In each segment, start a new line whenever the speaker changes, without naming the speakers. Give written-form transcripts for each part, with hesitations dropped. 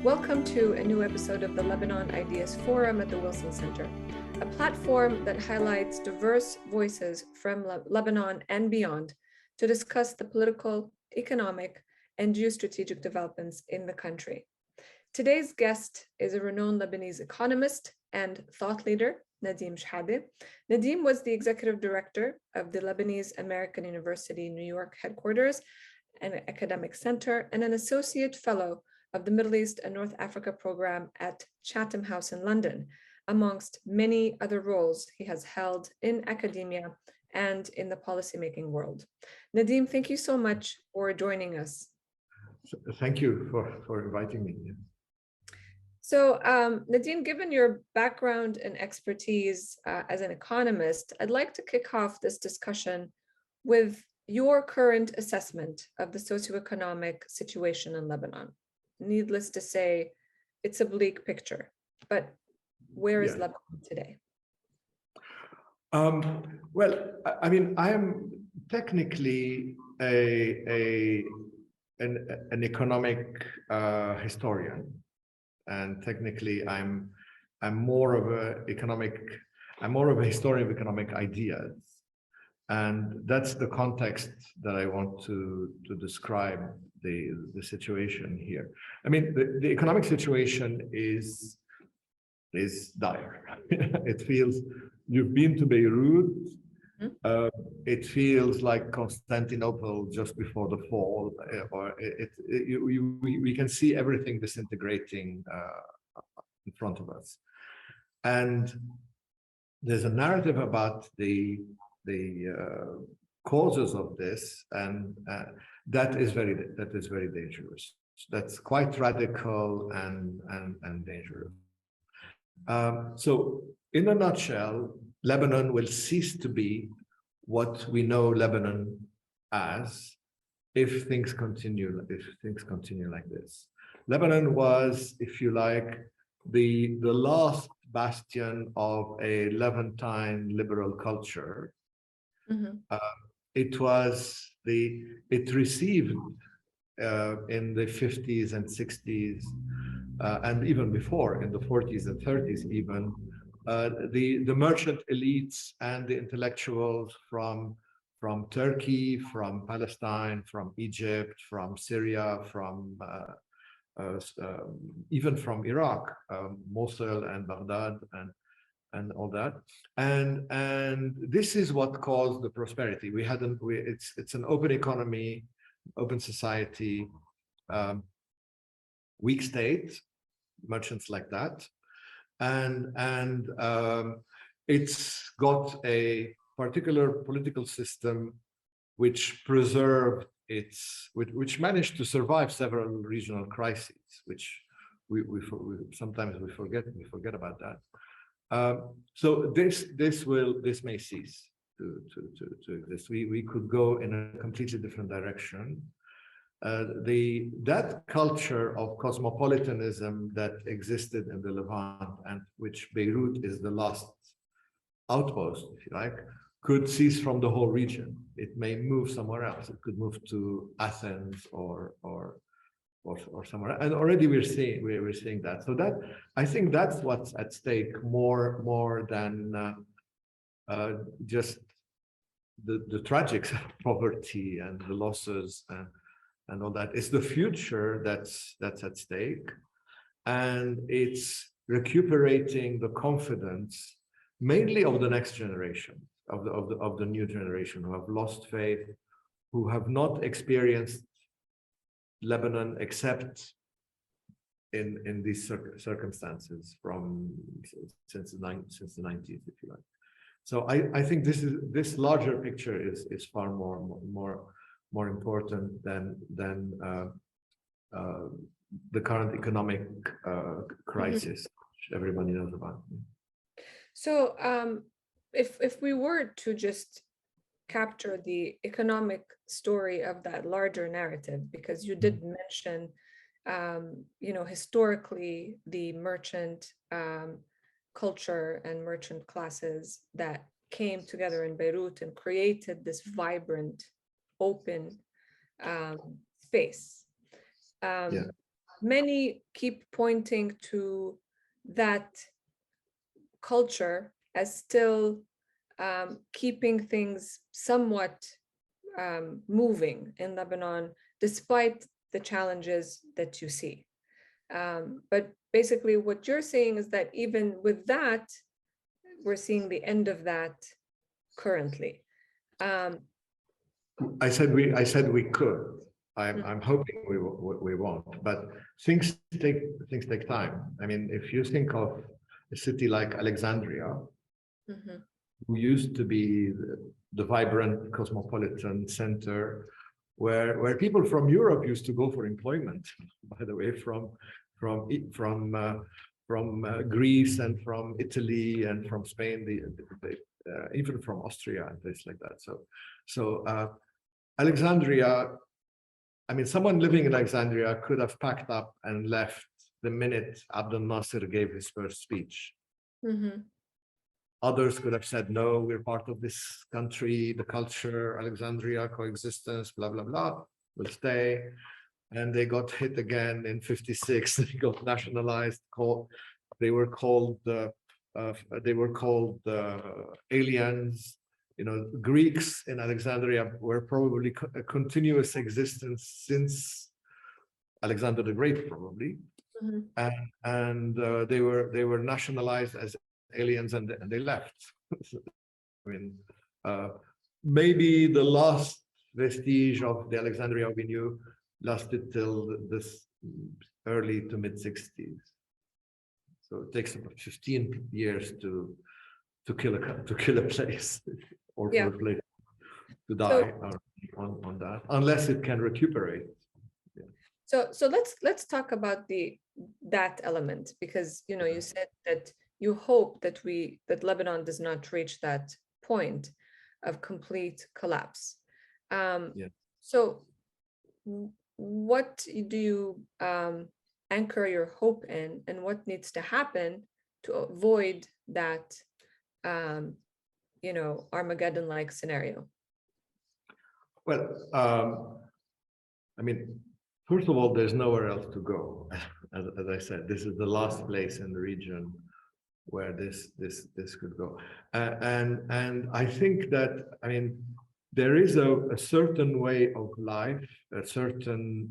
Welcome to a new episode of the Lebanon Ideas Forum at the Wilson Center, a platform that highlights diverse voices from Lebanon and beyond to discuss the political, economic, and geostrategic developments in the country. Today's guest is a renowned Lebanese economist and thought leader, Nadim Shehadi. Nadim was the executive director of the Lebanese American University New York headquarters, an academic center, and an associate fellow of the Middle East and North Africa program at Chatham House in London, amongst many other roles he has held in academia and in the policymaking world. Nadim, thank you so much for joining us.
Thank you for inviting me.
So Nadim, given your background and expertise as an economist, I'd like to kick off this discussion with your current assessment of the socioeconomic situation in Lebanon. Needless to say, it's a bleak picture, but where is Lebanon today?
Well, I mean, I am technically an economic historian, and technically I'm more of a historian of economic ideas, and that's the context that I want to describe the situation here. I mean, the economic situation is dire. It feels, you've been to Beirut, it feels like Constantinople just before the fall, or we can see everything disintegrating in front of us. And there's a narrative about the causes of this, and that is very dangerous. That's quite radical and dangerous. So in a nutshell, Lebanon will cease to be what we know Lebanon as if things continue like this. Lebanon was, if you like, the last bastion of a Levantine liberal culture. It received in the 50s and 60s, and even before, in the 40s and 30s even, the merchant elites and the intellectuals from Turkey, from Palestine, from Egypt, from Syria, even from Iraq, Mosul and Baghdad and all that, and this is what caused the prosperity. It's an open economy, open society, weak state, merchants like that, and it's got a particular political system which preserved which managed to survive several regional crises, which we sometimes forget about that. So this may cease to exist. We could go in a completely different direction. That culture of cosmopolitanism that existed in the Levant, and which Beirut is the last outpost, if you like, could cease from the whole region. It may move somewhere else. It could move to Athens or somewhere, and already we're seeing that. So that, I think, that's what's at stake more than just the tragics of poverty and the losses and all that. It's the future that's at stake, and it's recuperating the confidence mainly of the next generation, of the new generation, who have lost faith, who have not experienced Lebanon except in these circumstances since the 90s, if you like. So I think this larger picture is far more important than the current economic crisis, which everybody knows about.
So if we were to just capture the economic story of that larger narrative, because you did mention, historically, the merchant culture and merchant classes that came together in Beirut and created this vibrant, open space. many keep pointing to that culture as still keeping things somewhat moving in Lebanon, despite the challenges that you see. But basically, what you're saying is that even with that, we're seeing the end of that currently.
I said we could. I'm hoping we won't. But things take time. I mean, if you think of a city like Alexandria, who used to be the vibrant cosmopolitan center, where people from Europe used to go for employment. By the way, from Greece and from Italy and from Spain, even from Austria and places like that. So Alexandria, I mean, someone living in Alexandria could have packed up and left the minute Abdel Nasser gave his first speech. Others could have said, no, we're part of this country, the culture, Alexandria, coexistence, blah, blah, blah, we'll stay. And they got hit again in 56. They got nationalized. They were called aliens. You know, Greeks in Alexandria were probably a continuous existence since Alexander the Great, probably, and they were nationalized as aliens, and they left. I mean, maybe the last vestige of the Alexandria we knew lasted till this early to mid 60s. So it takes about 15 years to kill a place, or for a place to die on that, unless it can recuperate.
So let's talk about that element, because you said that you hope that Lebanon does not reach that point of complete collapse. So what do you anchor your hope in, and what needs to happen to avoid that Armageddon-like scenario?
Well, I mean, first of all, there's nowhere else to go. As I said, this is the last place in the region where this could go. And I think that, I mean, there is a certain way of life, a certain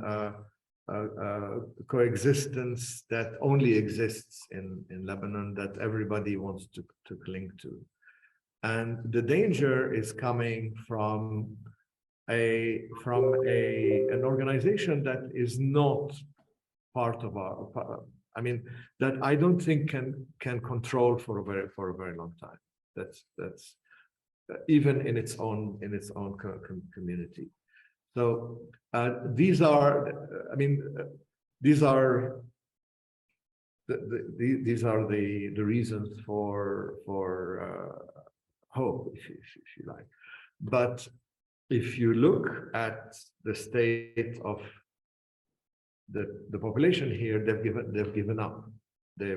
coexistence that only exists in Lebanon, that everybody wants to cling to. And the danger is coming from an organization that is not part of our, I mean, that I don't think can control for a very long time. That's even in its own community. So these are, I mean, these are the reasons for hope, if you like. But if you look at the state of the population here, they've given up. They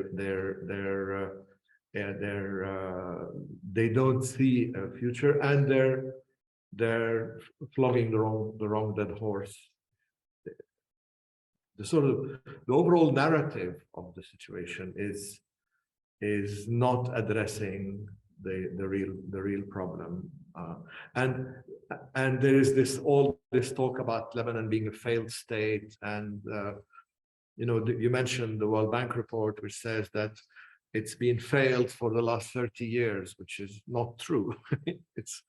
don't see a future, and they're flogging the wrong dead horse. The overall narrative of the situation is not addressing the real problem, and there is all this talk about Lebanon being a failed state, and you mentioned the World Bank report, which says that it's been failed for the last 30 years, which is not true. It's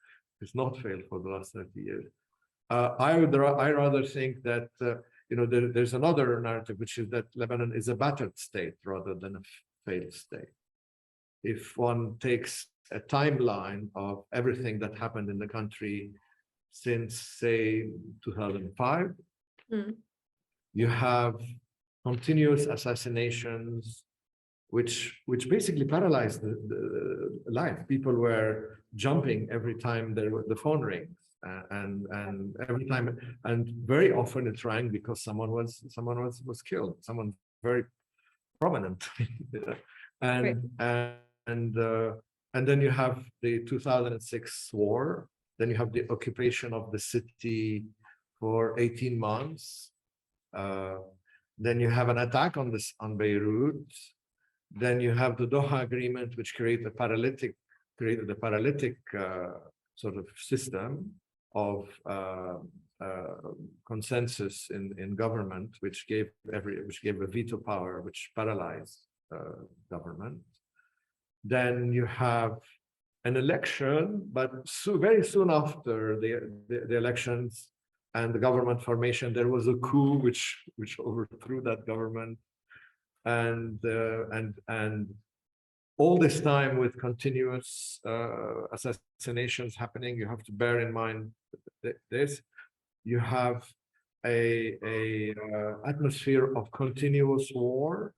not failed for the last 30 years. I rather think that there's another narrative, which is that Lebanon is a battered state rather than a failed state. If one takes a timeline of everything that happened in the country since, say, 2005, you have continuous assassinations, which basically paralyzed the life. People were jumping every time the phone rings, and every time, and very often it rang because someone was killed, someone very prominent, and then you have the 2006 war. Then you have the occupation of the city for 18 months. Then you have an attack on Beirut. Then you have the Doha Agreement, which created a paralytic sort of system of consensus in government, which gave a veto power, which paralyzed government. Then you have an election, but very soon after the elections and the government formation, there was a coup which overthrew that government, and all this time with continuous assassinations happening. You have to bear in mind this. You have a atmosphere of continuous war.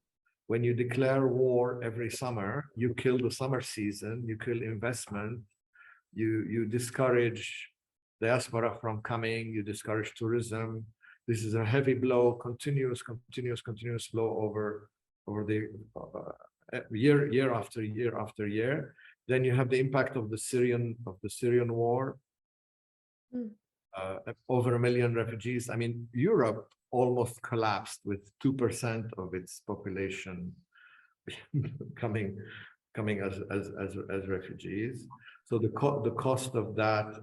When you declare war every summer, you kill the summer season, you kill investment, you discourage diaspora from coming, you discourage tourism. This is a heavy blow, continuous blow over the year after year. Then you have the impact of the Syrian war. Over 1 million refugees. I mean, Europe almost collapsed with 2% of its population coming as refugees. So the cost of that,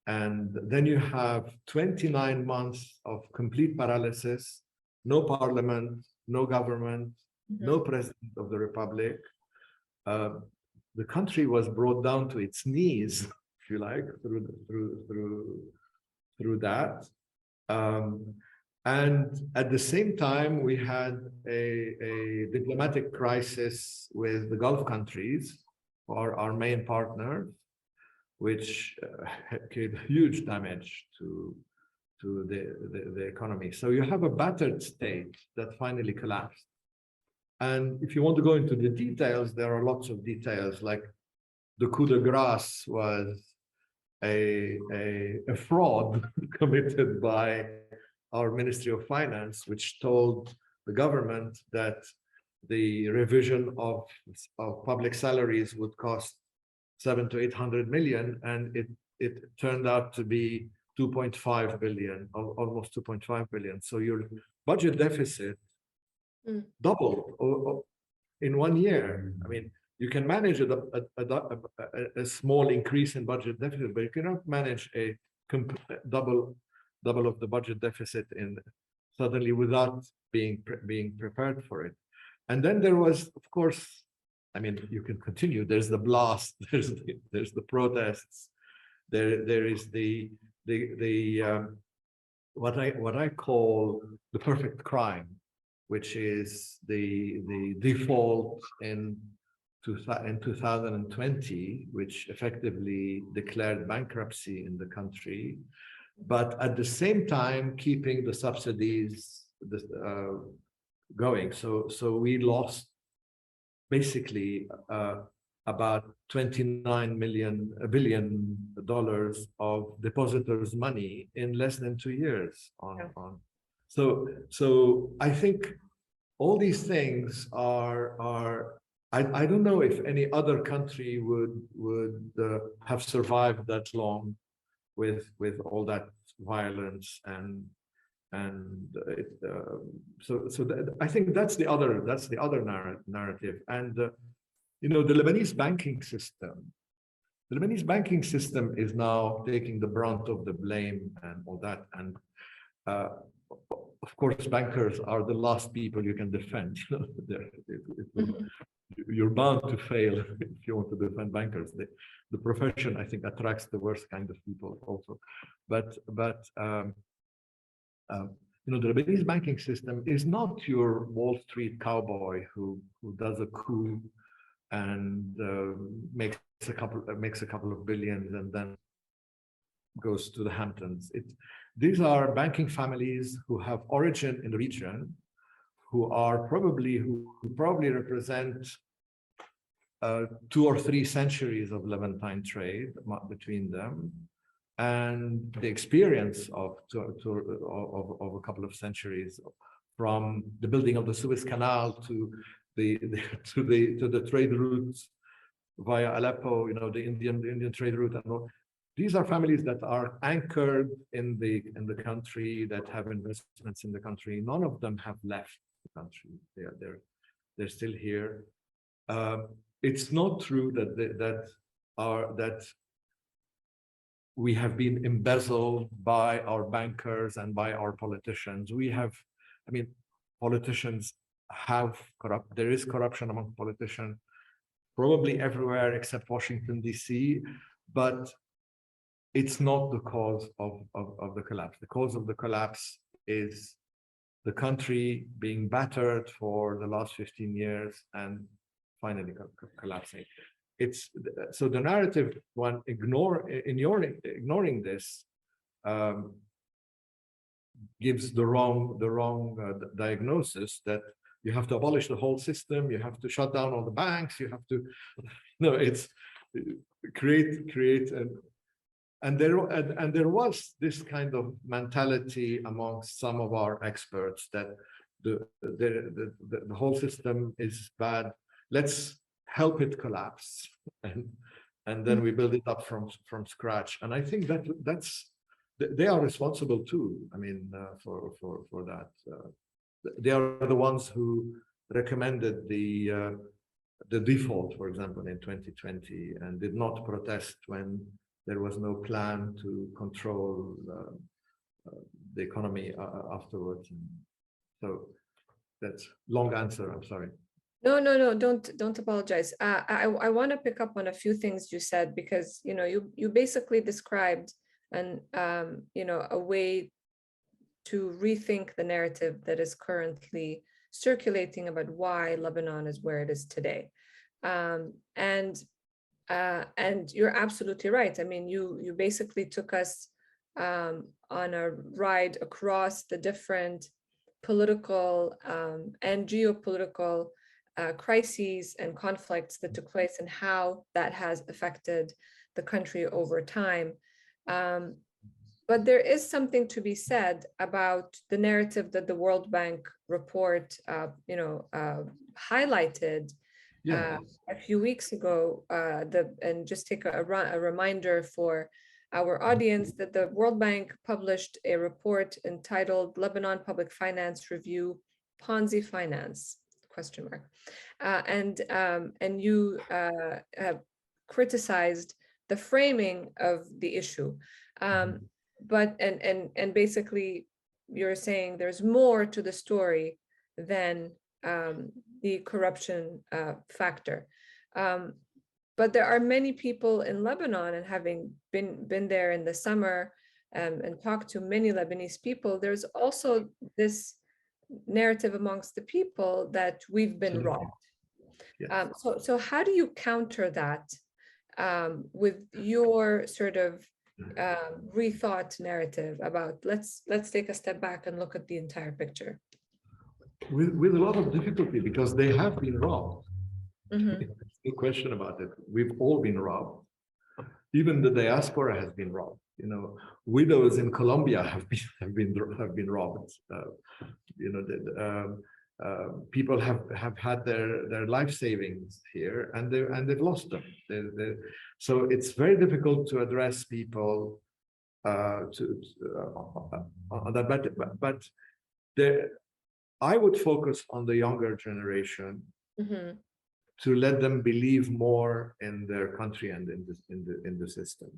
and then you have 29 months of complete paralysis, no parliament, no government, no president of the republic. The country was brought down to its knees, if you like, through that. And at the same time, we had a diplomatic crisis with the Gulf countries, our main partners, which created huge damage to the economy. So you have a battered state that finally collapsed. And if you want to go into the details, there are lots of details, like the coup de grace was a fraud committed by our Ministry of Finance, which told the government that the revision of public salaries would cost 700 to 800 million, and it turned out to be 2.5 billion, almost 2.5 billion. So your budget deficit doubled in 1 year. I mean, you can manage a small increase in budget deficit, but you cannot manage a double of the budget deficit suddenly without being prepared for it. And then there was, of course, I mean, you can continue. There's the blast. There's the protests. There is what I call the perfect crime, which is the default in 2020, which effectively declared bankruptcy in the country, but at the same time keeping the subsidies going. So we lost basically about $29 billion of depositors' money in less than 2 years. So I think all these things are. I don't know if any other country would have survived that long with all that violence so I think that's the other narrative. And you know, the Lebanese banking system is now taking the brunt of the blame and all that. And of course, bankers are the last people you can defend. You're bound to fail if you want to defend bankers. The profession, I think, attracts the worst kind of people also. But you know, the Lebanese banking system is not your Wall Street cowboy who does a coup and makes a couple of billions and then goes to the Hamptons. These are banking families who have origin in the region, who probably represent 2 or 3 centuries of Levantine trade between them, and the experience of a couple of centuries, from the building of the Suez Canal to the trade routes via Aleppo, you know, the Indian trade route and all. these are families that are anchored in the country, that have investments in the country. None of them have left the country. They're still here. It's not true that we have been embezzled by our bankers and by our politicians. I mean, politicians have corrupt. There is corruption among politicians, probably everywhere except Washington, D.C., but it's not the cause of the collapse. The cause of the collapse is the country being battered for the last 15 years and finally collapsing. So the narrative, one ignoring this, gives the wrong diagnosis that you have to abolish the whole system, you have to shut down all the banks, you have to, it's create and there was this kind of mentality amongst some of our experts that the whole system is bad. Let's help it collapse, and then we build it up from scratch. And I think that's they are responsible too. I mean, for that, they are the ones who recommended the default, for example, in 2020, and did not protest when there was no plan to control the economy afterwards. So that's long answer. I'm sorry.
No, don't apologize. I want to pick up on a few things you said, because you basically described a way to rethink the narrative that is currently circulating about why Lebanon is where it is today. And you're absolutely right. I mean, you basically took us on a ride across the different political and geopolitical crises and conflicts that took place and how that has affected the country over time. But there is something to be said about the narrative that the World Bank report, highlighted a few weeks ago. And just take a reminder for our audience that the World Bank published a report entitled "Lebanon Public Finance Review: Ponzi Finance?" ? And you criticized the framing of the issue. But basically you're saying there's more to the story than the corruption factor. But there are many people in Lebanon, and having been there in the summer and talked to many Lebanese people, there's also this narrative amongst the people that we've been robbed.
Yes.
So how do you counter that with your sort of rethought narrative about let's take a step back and look at the entire picture?
With a lot of difficulty, because they have been robbed.
Mm-hmm.
No question about it. We've all been robbed. Even the diaspora has been robbed. Widows in Colombia have been robbed. People have had their life savings here, and they've lost them. So it's very difficult to address people on that. But I would focus on the younger generation.
Mm-hmm.
To let them believe more in their country and in the system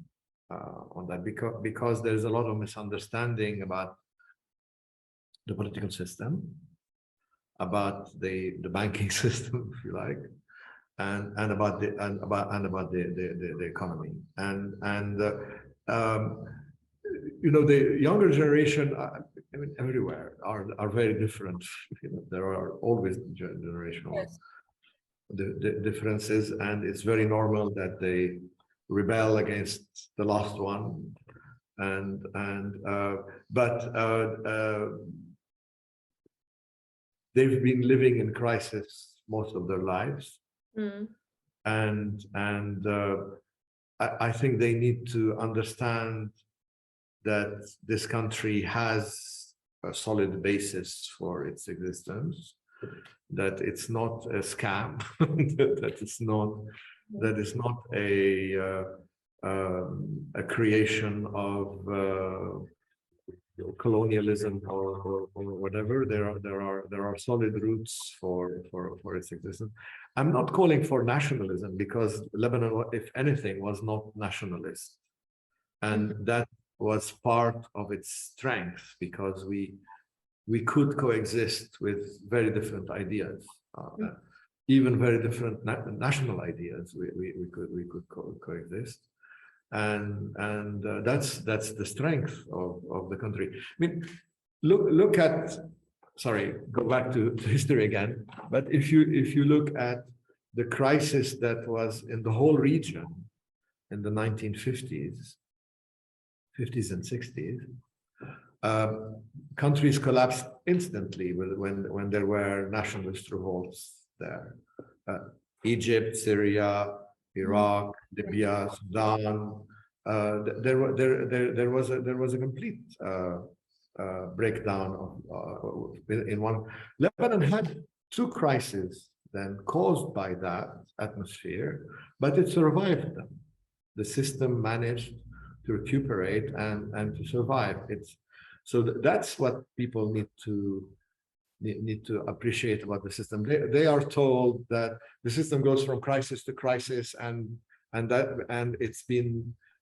on that, because there's a lot of misunderstanding about the political system, about the banking system, if you like, and about the economy, and the younger generation, I mean, everywhere are very different. There are always generational. Yes. The differences, and it's very normal that they rebel against the last one, but they've been living in crisis most of their lives, and I think they need to understand that this country has a solid basis for its existence, that it's not a scam, that it's not a a creation of colonialism or whatever. There are solid roots for its existence. I'm not calling for nationalism, because Lebanon, if anything, was not nationalist, and that was part of its strength, because we could coexist with very different ideas, even very different national ideas. We could coexist. And that's the strength of the country. I mean, look at, sorry, go back to history again, but if you look at the crisis that was in the whole region in the 1950s and 60s, countries collapsed instantly when there were nationalist revolts there. Egypt, Syria, Iraq, Libya, Sudan. There was a complete breakdown in one. Lebanon had two crises then caused by that atmosphere, but it survived them. The system managed to recuperate and to survive. That's what people need to appreciate about the system. They are told that the system goes from crisis to crisis, and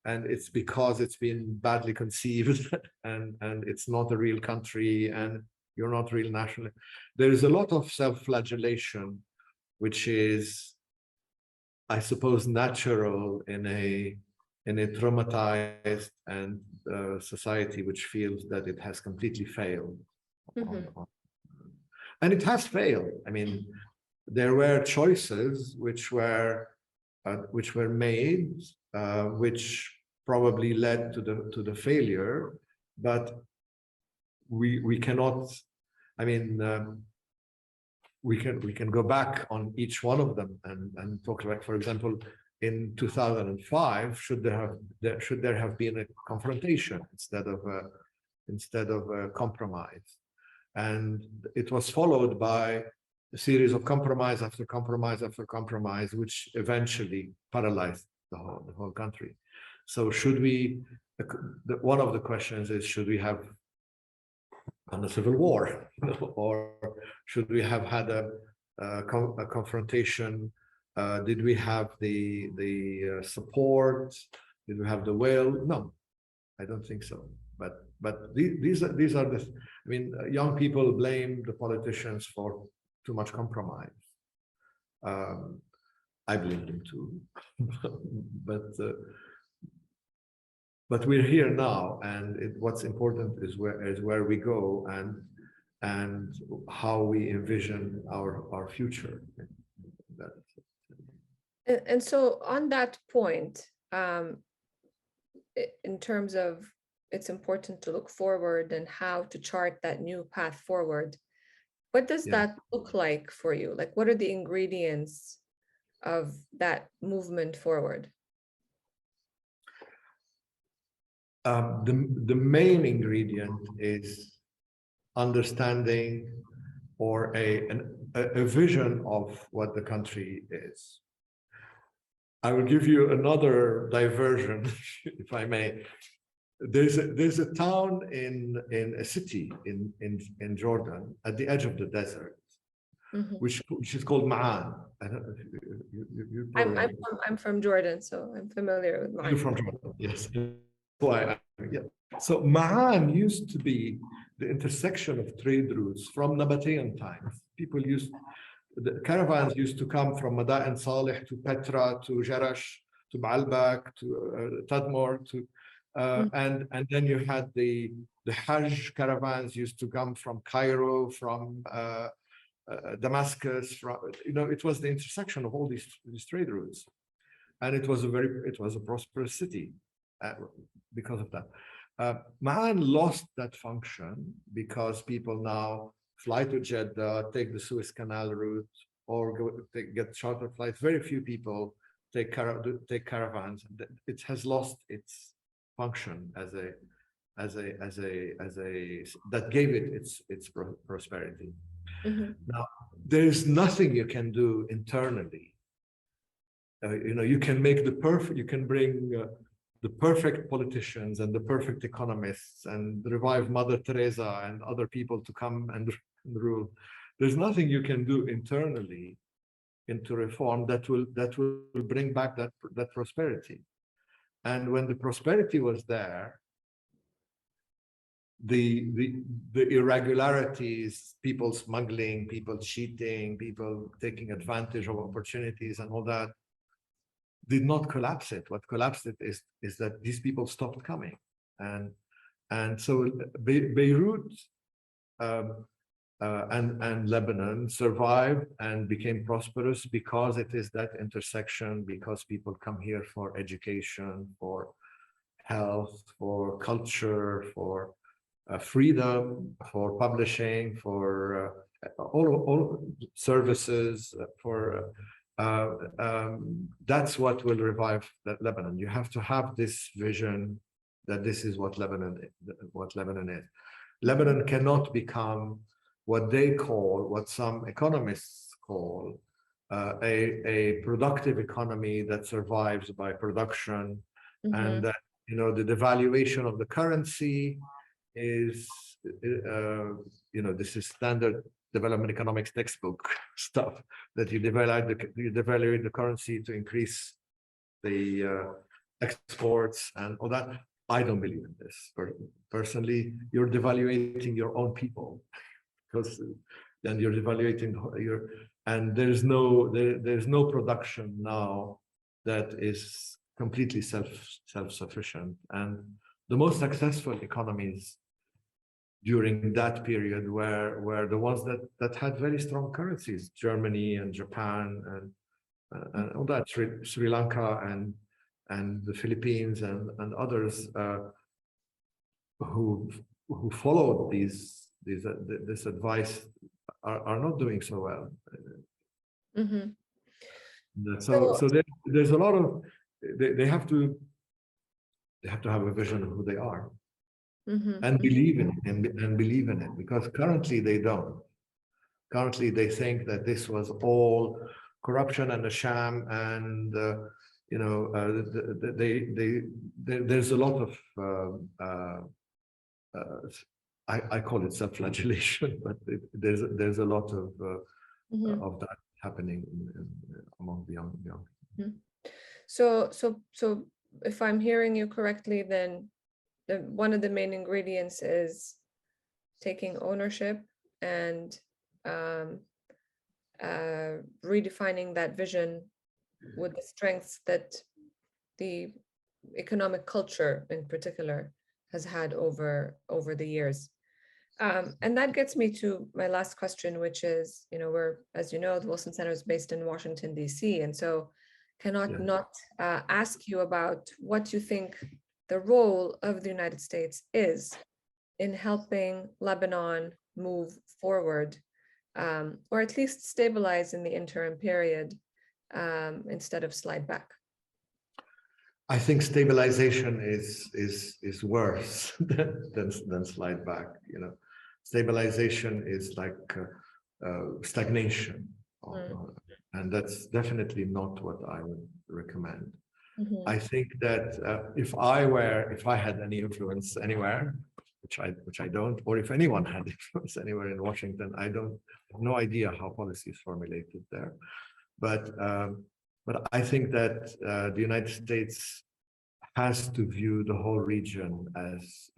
it's because it's been badly conceived, and it's not a real country, and you're not real national. There is a lot of self-flagellation, which is, I suppose, natural in a traumatized and society which feels that it has completely failed. And it has failed. I mean, there were choices which were made, which probably led to the failure, but we cannot. I mean, we can go back on each one of them and talk about, for example, in 2005, should there have been a confrontation instead of a compromise? And it was followed by a series of compromise after compromise after compromise, which eventually paralyzed the whole country. So should we? One of the questions is: should we have done a civil war, or should we have had a confrontation? Did we have the support? Did we have the will? No, I don't think so. But these are the. I mean, young people blame the politicians for too much compromise. I blame them too, but we're here now, and what's important is where we go and how we envision our future.
And so on that point, in terms of it's important to look forward and how to chart that new path forward, what does that look like for you? Like, what are the ingredients of that movement forward?
The main ingredient is understanding or a vision of what the country is. I will give you another diversion, if I may. There's a town in a city in Jordan at the edge of the desert, which is called Ma'an. I don't know if
I'm from Jordan, so I'm familiar with Ma'an.
You're from Jordan, yes. So Ma'an used to be the intersection of trade routes from Nabatean times. The caravans used to come from Mada'in Saleh to Petra to Jarash to Baalbek to Tadmor and then you had the Hajj caravans used to come from Cairo, from Damascus, it was the intersection of all these trade routes, and it was a prosperous city because of that. Ma'an lost that function because people now fly to Jeddah, take the Suez Canal route, or get charter flights. Very few people take caravans. It has lost its function that gave it its prosperity. Now, there is nothing you can do internally. You can make you can bring the perfect politicians and the perfect economists and revive Mother Teresa and other people to come and rule. There's nothing you can do internally into reform that will bring back that prosperity. And when the prosperity was there, the irregularities, people smuggling, people cheating, people taking advantage of opportunities and all that, did not collapse it. What collapsed it is that these people stopped coming, and so Beirut and Lebanon survived and became prosperous because it is that intersection, because people come here for education, for health, for culture, for freedom, for publishing, for all services, for that's what will revive Lebanon. You have to have this vision that this is what Lebanon is. Lebanon cannot become what they call, what some economists call, a productive economy that survives by production, and that, you know, the devaluation of the currency is, you know, this is standard development economics textbook stuff, that you devalue the currency to increase the exports and all that. I don't believe in this. Personally, you're devaluating your own people, because then you're devaluating and there's no production now that is completely self-sufficient. And the most successful economies during that period were the ones that had very strong currencies: Germany and Japan and all that, Sri Lanka and the Philippines and others who followed this advice are not doing so well. So there's a lot of they have to have a vision of who they are. And believe in it, and believe in it, because currently they don't. Currently they think that this was all corruption and a sham, and you know, there's a lot of I call it self-flagellation, but there's a lot of that happening among the young.
So if I'm hearing you correctly, then one of the main ingredients is taking ownership and redefining that vision with the strengths that the economic culture in particular has had over the years. And that gets me to my last question, which is, you know, as you know, the Wilson Center is based in Washington, D.C., and so cannot not ask you about what you think the role of the United States is in helping Lebanon move forward, or at least stabilize in the interim period, instead of slide back.
I think stabilization is worse than slide back. You know, stabilization is like stagnation, and that's definitely not what I would recommend. I think that if I had any influence anywhere, which I don't, or if anyone had influence anywhere in Washington, I have no idea how policy is formulated there. But I think that the United States has to view the whole region as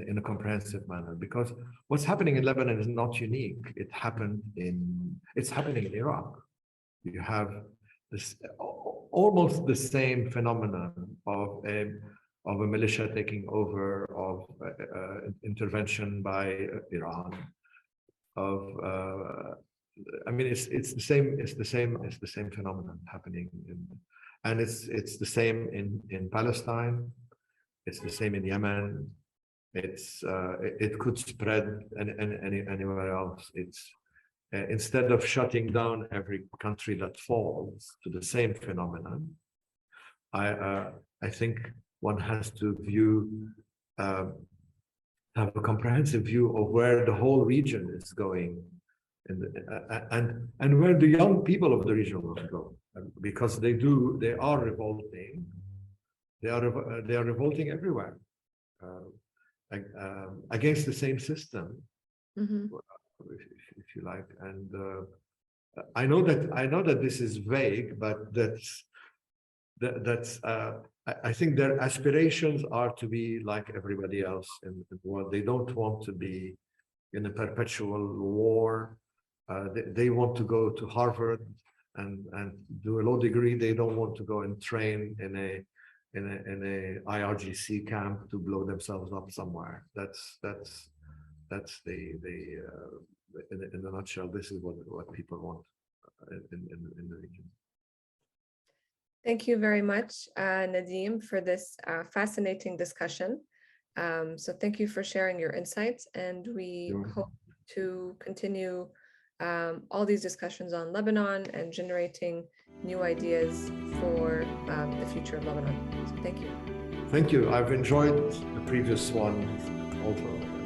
in a comprehensive manner, because what's happening in Lebanon is not unique. It's happening in Iraq. You have this almost the same phenomenon of a militia taking over, of intervention by Iran, I mean, it's the same phenomenon happening and it's the same in Palestine. It's the same in Yemen. It could spread anywhere else. It's instead of shutting down every country that falls to the same phenomenon, I think one has to have a comprehensive view of where the whole region is going, and where the young people of the region will go, because they are revolting, They are revolting everywhere against the same system, if you like. And I know that this is vague, but I think their aspirations are to be like everybody else in the world. They don't want to be in a perpetual war. They want to go to Harvard and do a law degree. They don't want to go and train in a IRGC camp to blow themselves up somewhere. That's in a nutshell. This is what people want in the region.
Thank you very much, Nadim, for this fascinating discussion. So thank you for sharing your insights, and we hope to continue all these discussions on Lebanon and generating new ideas for the future of Lebanon. So thank you.
Thank you. I've enjoyed the previous one also.